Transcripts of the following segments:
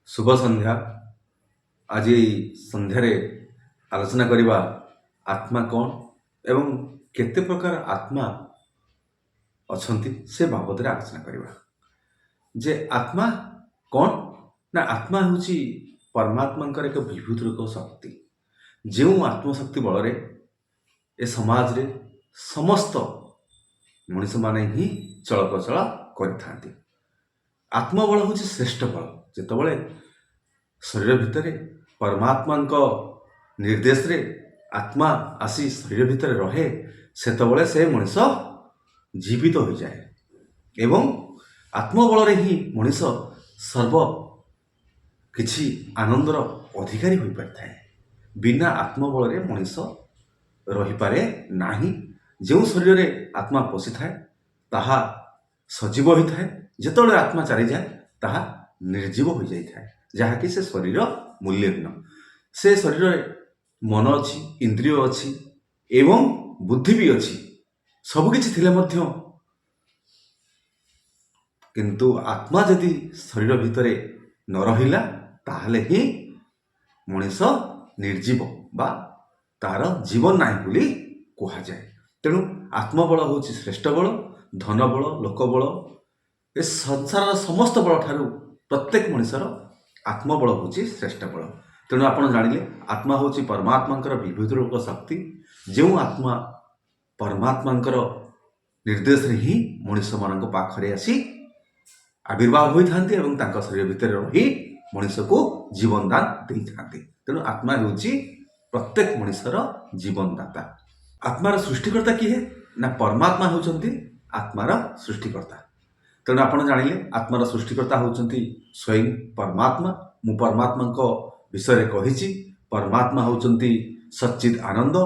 शुभ संध्या। आज संध्यारे आलोचना करवा आत्मा कौन एवं केते प्रकार आत्मा अछंती से बाबद रे आलोचना करवा। जे आत्मा कौन ना आत्मा होची परमात्मा एक विभूत रूप शक्ति जो आत्मशक्ति बल ए समाज रे समस्त मनुष्य माने ही चलप्रचल कर। आत्मबल हूँ श्रेष्ठ बल जितेबाला शरीर भितर परमात्मा निर्देश रे आत्मा आसी शरीर भितर रहे सेतबले से मनीष जीवित हो जाए एवं आत्मबल रे ही मनीष सर्व किछि आनंदर अधिकारी हो पारि थाए। बिना आत्मबल रे मनीष रही पारे नाही। जो शरीर रे आत्मा पशि थाए ताहा सजीव होई थाए, जेतबेले आत्मा चली जाए ताहा निर्जीव हो जाए जहाँकि से शरीर मूल्यहीन। से शरीर मन अच्छी, इंद्रिय अच्छी एवं बुद्धि भी अच्छी, सबकिछि थिले मध्य किंतु आत्मा यदि शरीर भितर न रहिला ताहले ही मनीष निर्जीव बा तार जीवन नाही बोली कहा जाए। तेणु आत्मबल हूँ श्रेष्ठ बल। धन बल, लोक बल, ए संसार समस्त बल ठारू प्रत्येक मनुष्यर आत्मबल हूँ श्रेष्ठ बल। तेणु आपण जानिले आत्मा हूँ परमात्मा विभूत रूप शक्ति जो आत्मा परमात्मा निर्देश रे ही मनुष्य मान पाखरे आसी आविर्भाव होई थांती एवं तांका शरीर भितर रही मनुष्य को जीवन दान दे थांती। तेणु आत्मा हूँ प्रत्येक मनुष्यर जीवनदाता। आत्मार सृष्टिकर्ता किए ना परमात्मा होउचंती आत्मार सृष्टिकर्ता। तेणु आपण जानिले आत्मार सृष्टिकर्ता होउचंती स्वयं परमात्मा। मु परमात्मा विषय कही परमात्मा होउचंती सच्चिद आनंद।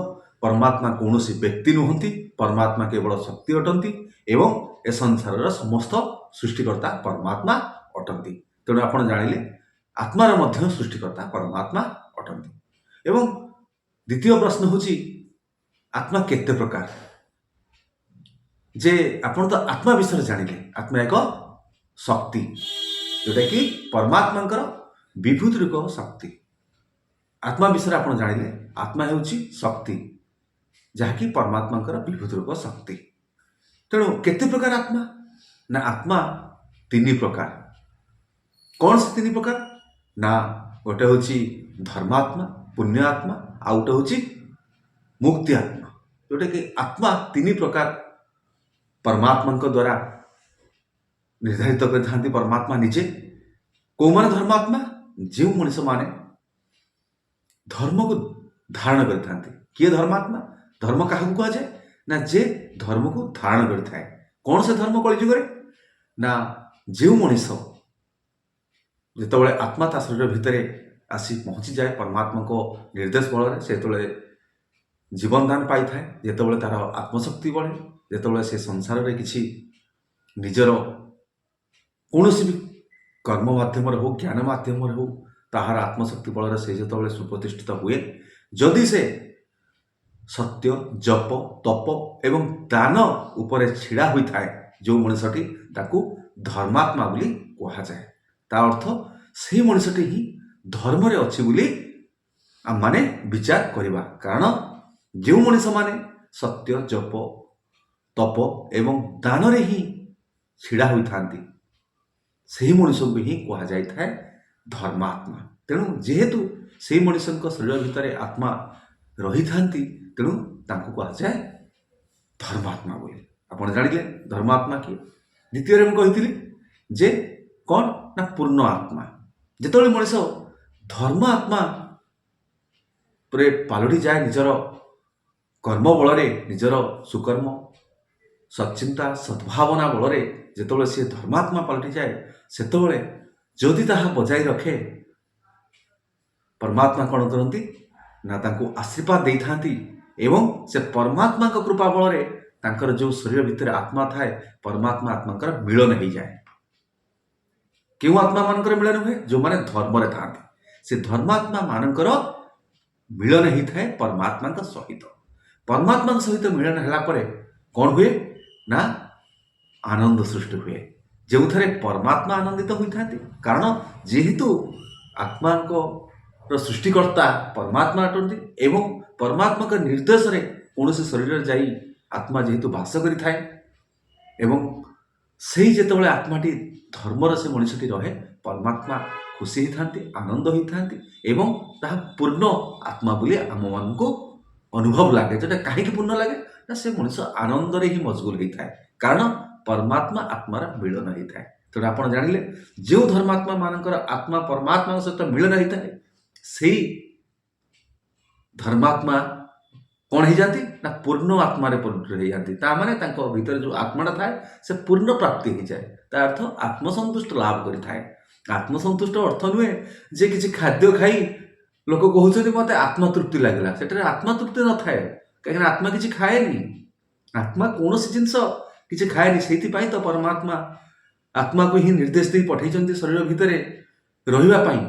परमात्मा कौनसी व्यक्ति नुहंती, परमात्मा केवल शक्ति अटंती एवं ए संसार समस्त सृष्टिकर्ता परमात्मा अटंती। तेणु आपण जानिले आत्मार मध्य सृष्टिकर्ता परमात्मा अटंती। एवं द्वितीय प्रश्न होची आत्मा केते प्रकार। जे आपण तो आत्मा विषय जानिले आत्मा एक शक्ति जोटा कि परमात्मा विभूत रूप शक्ति। आत्मा विषय आपण जानिले आत्मा हेउची शक्ति जहाँकि परमात्मा विभूत रूप शक्ति। तेणु केते प्रकार आत्मा ना आत्मा तीन प्रकार। कौन से तीन प्रकार ना गोटे होची धर्मात्मा, पुण्यात्मा, आ गोटे होची मुक्ति आत्मा। जोटा कि आत्मा तीन प्रकार परमात्मा द्वारा निर्धारित कर परमात्मा निजे। कौ माने धर्मात्मा? जो मनुष्य माने धर्म को धारण कर। किए धर्मात्मा? धर्म क्या कह जाए ना जे धर्म को धारण कर। कौन से धर्म कलिजुग ना जो मनीष जितेबाला आत्मा ता शरीर भितर आसी पहुँची जाए परमात्मा को निर्देश बल से जीवन दान पाई थाए। जितेबाला तार आत्मशक्ति बढ़े, जितेबाला से संसार रे किछि निजर कौनसी भी कर्म माध्यम हो, ज्ञान माध्यम हो, ताहार आत्मशक्ति बल से जितेबाला सुप्रतिष्ठित हुए, जदि से सत्य, जप, तप एवं दान उपरे छिड़ा हुई थाए जो मनुष्यटी ताकू धर्मात्मा बोली कहा जाए। ता अर्थ से मनुष्यटी ही धर्म रे अच्छी बोली आम माने विचार करवा। कारण जो मनुष्य माने सत्य, जप, तप एवं दान रे ही छिड़ा हुई थांती से मनुष्य को ही कहा जाए थाए धर्मात्मा। तेणु जेहेतु से मनुष्य शरीर भितर आत्मा रही थांती तेणु तांको कहा जाए धर्मात्मा बोली। आपण जानिले धर्मात्मा किए। द्वितीय मैं कही जे कौन ना पूर्ण आत्मा। जिते मनीष धर्म आत्मा पुरे पालटी जाए निजर कर्म बल निजर सुकर्म, सच्चिंता, सद्भावना बल जिते सी धर्मात्मा पलटि जाए सेतबले जदि ताहा बजाई रखे परमात्मा कौन करती ना तांको आशीर्वाद दे थांती एवं से परमात्मा कृपा बल तांकर जो शरीर भितर आत्मा थाए परमात्मा आत्मा मिलन हो जाए। क्यों आत्मा मानकर मिलन हुए? जो माने धर्म रे थांती से धर्मात्मा मानकर मिलन ही थाए परमात्मा सहित। परमात्मा सहित मिलन होला परे कौन हुए ना आनंद सृष्टि हुए। ଯେଉଁଥିରେ ପରମାତ୍ମା ଆନନ୍ଦିତ ହୋଇଥାନ୍ତି। କାରଣ ଯେହେତୁ ଆତ୍ମାଙ୍କର ସୃଷ୍ଟିକର୍ତ୍ତା ପରମାତ୍ମା ଅଟନ୍ତି ଏବଂ ପରମାତ୍ମାଙ୍କ ନିର୍ଦ୍ଦେଶରେ କୌଣସି ଶରୀରରେ ଯାଇ ଆତ୍ମା ଯେହେତୁ ବାସ କରିଥାଏ ଏବଂ ସେଇ ଯେତେବେଳେ ଆତ୍ମାଟି ଧର୍ମର ସେ ମଣିଷଟି ରହେ, ପରମାତ୍ମା ଖୁସି ହେଇଥାନ୍ତି, ଆନନ୍ଦ ହେଇଥାନ୍ତି ଏବଂ ତାହା ପୂର୍ଣ୍ଣ ଆତ୍ମା ବୋଲି ଆମମାନଙ୍କୁ ଅନୁଭବ ଲାଗେ। ଯେଉଁଟା କାହିଁକି ପୂର୍ଣ୍ଣ ଲାଗେ ନା ସେ ମଣିଷ ଆନନ୍ଦରେ ହିଁ ମସଗୁଲ ହେଇଥାଏ, କାରଣ ପରମାତ୍ମା ଆତ୍ମାର ମିଳନ ହେଇଥାଏ। ତେଣୁ ଆପଣ ଜାଣିଲେ ଯେଉଁ ଧର୍ମାତ୍ମା ମାନଙ୍କର ଆତ୍ମା ପରମାତ୍ମାଙ୍କ ସହିତ ମିଳନ ହେଇଥାଏ, ସେଇ ଧର୍ମାତ୍ମା କ'ଣ ହେଇଯାନ୍ତି ନା ପୂର୍ଣ୍ଣ ଆତ୍ମାରେ ପରିଣତ ହେଇଯାନ୍ତି। ତା ମାନେ ତାଙ୍କ ଭିତରେ ଯେଉଁ ଆତ୍ମାଟା ଥାଏ ସେ ପୂର୍ଣ୍ଣ ପ୍ରାପ୍ତି ହେଇଯାଏ। ତା ଅର୍ଥ ଆତ୍ମସନ୍ତୁଷ୍ଟ ଲାଭ କରିଥାଏ। ଆତ୍ମସନ୍ତୁଷ୍ଟ ଅର୍ଥ ନୁହେଁ ଯେ କିଛି ଖାଦ୍ୟ ଖାଇ ଲୋକ କହୁଛନ୍ତି ମୋତେ ଆତ୍ମତୃପ୍ତି ଲାଗିଲା। ସେଠାରେ ଆତ୍ମତୃପ୍ତି ନଥାଏ, କାହିଁକିନା ଆତ୍ମା କିଛି ଖାଏନି। ଆତ୍ମା କୌଣସି ଜିନିଷ କିଛି ଖାଏନି। ସେଇଥିପାଇଁ ତ ପରମାତ୍ମା ଆତ୍ମାକୁ ହିଁ ନିର୍ଦ୍ଦେଶ ଦେଇ ପଠେଇଛନ୍ତି ଶରୀର ଭିତରେ ରହିବା ପାଇଁ,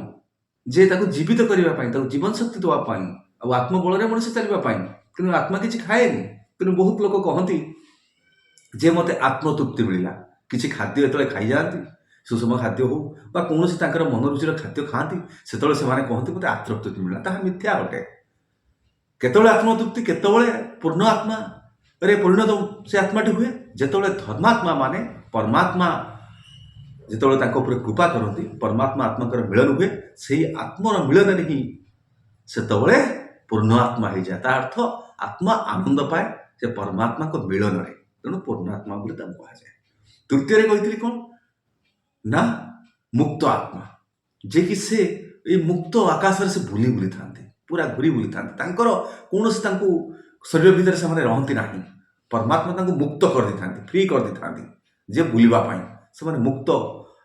ଯେ ତାକୁ ଜୀବିତ କରିବା ପାଇଁ, ତାକୁ ଜୀବନ ଶକ୍ତି ଦେବା ପାଇଁ ଆଉ ଆତ୍ମବଳରେ ମଣିଷ ଚାଲିବା ପାଇଁ। କିନ୍ତୁ ଆତ୍ମା କିଛି ଖାଏନି। ତେଣୁ ବହୁତ ଲୋକ କହନ୍ତି ଯେ ମୋତେ ଆତ୍ମତୃପ୍ତି ମିଳିଲା। କିଛି ଖାଦ୍ୟ ଯେତେବେଳେ ଖାଇଯାଆନ୍ତି, ସୁଷମ ଖାଦ୍ୟ ହଉ ବା କୌଣସି ତାଙ୍କର ମନୋରୁଚିର ଖାଦ୍ୟ ଖାଆନ୍ତି, ସେତେବେଳେ ସେମାନେ କହନ୍ତି ମୋତେ ଆତ୍ମତୃପ୍ତି ମିଳିଲା। ତାହା ମିଥ୍ୟା ଅଟେ। କେତେବେଳେ ଆତ୍ମତୃପ୍ତି, କେତେବେଳେ ପୂର୍ଣ୍ଣ ଆତ୍ମାରେ ପରିଣତ ସେ ଆତ୍ମାଟି ହୁଏ, ଯେତେବେଳେ ଧର୍ମାତ୍ମା ମାନେ ପରମାତ୍ମା ଯେତେବେଳେ ତାଙ୍କ ଉପରେ କୃପା କରନ୍ତି, ପରମାତ୍ମା ଆତ୍ମାଙ୍କର ମିଳନ ହୁଏ। ସେହି ଆତ୍ମାର ମିଳନରେ ହିଁ ସେତେବେଳେ ପୂର୍ଣ୍ଣ ଆତ୍ମା ହେଇଯାଏ। ତା ଅର୍ଥ ଆତ୍ମା ଆନନ୍ଦ ପାଏ ସେ ପରମାତ୍ମାଙ୍କ ମିଳନରେ। ତେଣୁ ପୂର୍ଣ୍ଣ ଆତ୍ମା ବୋଲି ତାଙ୍କୁ କୁହାଯାଏ। ତୃତୀୟରେ କହିଥିଲି କ'ଣ ନା ମୁକ୍ତ ଆତ୍ମା, ଯିଏକି ସେ ଏଇ ମୁକ୍ତ ଆକାଶରେ ସେ ବୁଲି ବୁଲିଥାନ୍ତି, ପୁରା ଘୁରି ବୁଲିଥାନ୍ତି। ତାଙ୍କର କୌଣସି ତାଙ୍କୁ ଶରୀର ଭିତରେ ସେମାନେ ରହନ୍ତି ନାହିଁ। ପରମାତ୍ମା ତାଙ୍କୁ ମୁକ୍ତ କରିଦେଇଥାନ୍ତି, ଫ୍ରି କରିଦେଇଥାନ୍ତି ଯେ ବୁଲିବା ପାଇଁ। ସେମାନେ ମୁକ୍ତ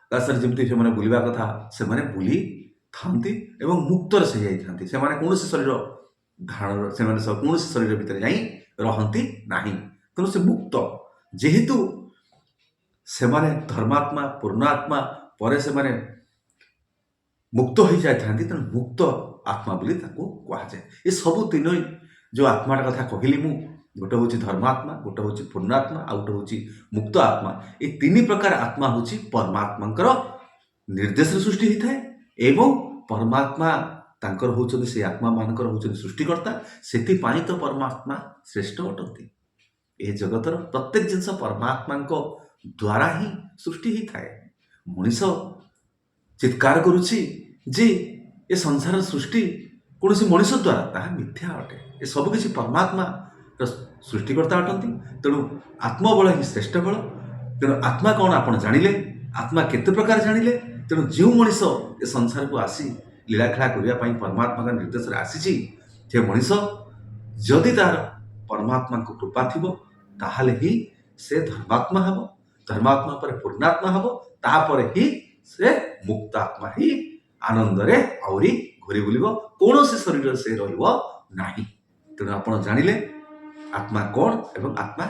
ଆକାଶରେ ଯେମିତି ସେମାନେ ବୁଲିବା କଥା ସେମାନେ ବୁଲିଥାନ୍ତି ଏବଂ ମୁକ୍ତରେ ସେ ଯାଇଥାନ୍ତି। ସେମାନେ କୌଣସି ଶରୀର ଧାରଣ, ସେମାନେ କୌଣସି ଶରୀର ଭିତରେ ଯାଇ ରହନ୍ତି ନାହିଁ। ତେଣୁ ସେ ମୁକ୍ତ। ଯେହେତୁ ସେମାନେ ଧର୍ମାତ୍ମା ପୂର୍ଣ୍ଣ ଆତ୍ମା ପରେ ସେମାନେ ମୁକ୍ତ ହୋଇଯାଇଥାନ୍ତି, ତେଣୁ ମୁକ୍ତ ଆତ୍ମା ବୋଲି ତାକୁ କୁହାଯାଏ। ଏ ସବୁ ତିନି ଯେଉଁ ଆତ୍ମାଟା କଥା କହିଲି ମୁଁ, ଗୋଟେ ହେଉଛି ଧର୍ମାତ୍ମା, ଗୋଟେ ହେଉଛି ପୂର୍ଣ୍ଣାତ୍ମା, ଆଉ ଗୋଟେ ହେଉଛି ମୁକ୍ତ ଆତ୍ମା। ଏ ତିନି ପ୍ରକାର ଆତ୍ମା ହେଉଛି ପରମାତ୍ମାଙ୍କର ନିର୍ଦ୍ଦେଶରେ ସୃଷ୍ଟି ହେଇଥାଏ ଏବଂ ପରମାତ୍ମା ତାଙ୍କର ହେଉଛନ୍ତି ସେ ଆତ୍ମା ମାନଙ୍କର ହେଉଛନ୍ତି ସୃଷ୍ଟିକର୍ତ୍ତା। ସେଥିପାଇଁ ତ ପରମାତ୍ମା ଶ୍ରେଷ୍ଠ ଅଟନ୍ତି। ଏ ଜଗତର ପ୍ରତ୍ୟେକ ଜିନିଷ ପରମାତ୍ମାଙ୍କ ଦ୍ୱାରା ହିଁ ସୃଷ୍ଟି ହେଇଥାଏ। ମଣିଷ ଚିତ୍କାର କରୁଛି ଯେ ଏ ସଂସାର ସୃଷ୍ଟି କୌଣସି ମଣିଷ ଦ୍ୱାରା, ତାହା ମିଥ୍ୟା ଅଟେ। ଏ ସବୁ କିଛି ପରମାତ୍ମାର ସୃଷ୍ଟିକର୍ତ୍ତା ଅଟନ୍ତି। ତେଣୁ ଆତ୍ମବଳ ହିଁ ଶ୍ରେଷ୍ଠ ବଳ। ତେଣୁ ଆତ୍ମା କ'ଣ ଆପଣ ଜାଣିଲେ, ଆତ୍ମା କେତେ ପ୍ରକାର ଜାଣିଲେ। ତେଣୁ ଯେଉଁ ମଣିଷ ଏ ସଂସାରକୁ ଆସି ଲୀଳାଖେଳା କରିବା ପାଇଁ ପରମାତ୍ମାଙ୍କ ନିର୍ଦ୍ଦେଶରେ ଆସିଛି, ସେ ମଣିଷ ଯଦି ତାର ପରମାତ୍ମାଙ୍କ କୃପା ଥିବ, ତାହେଲେ ହିଁ ସେ ଧର୍ମାତ୍ମା ହେବ। ଧର୍ମାତ୍ମା ପରେ ପୂର୍ଣ୍ଣାତ୍ମା ହେବ, ତାପରେ ହିଁ ସେ ମୁକ୍ତ ଆତ୍ମା ହିଁ ଆନନ୍ଦରେ ଆହୁରି ଘୁରି ବୁଲିବ, କୌଣସି ଶରୀରରେ ସେ ରହିବ ନାହିଁ। ତେଣୁ ଆପଣ ଜାଣିଲେ ଆତ୍ମା କ'ଣ ଏବଂ ଆତ୍ମା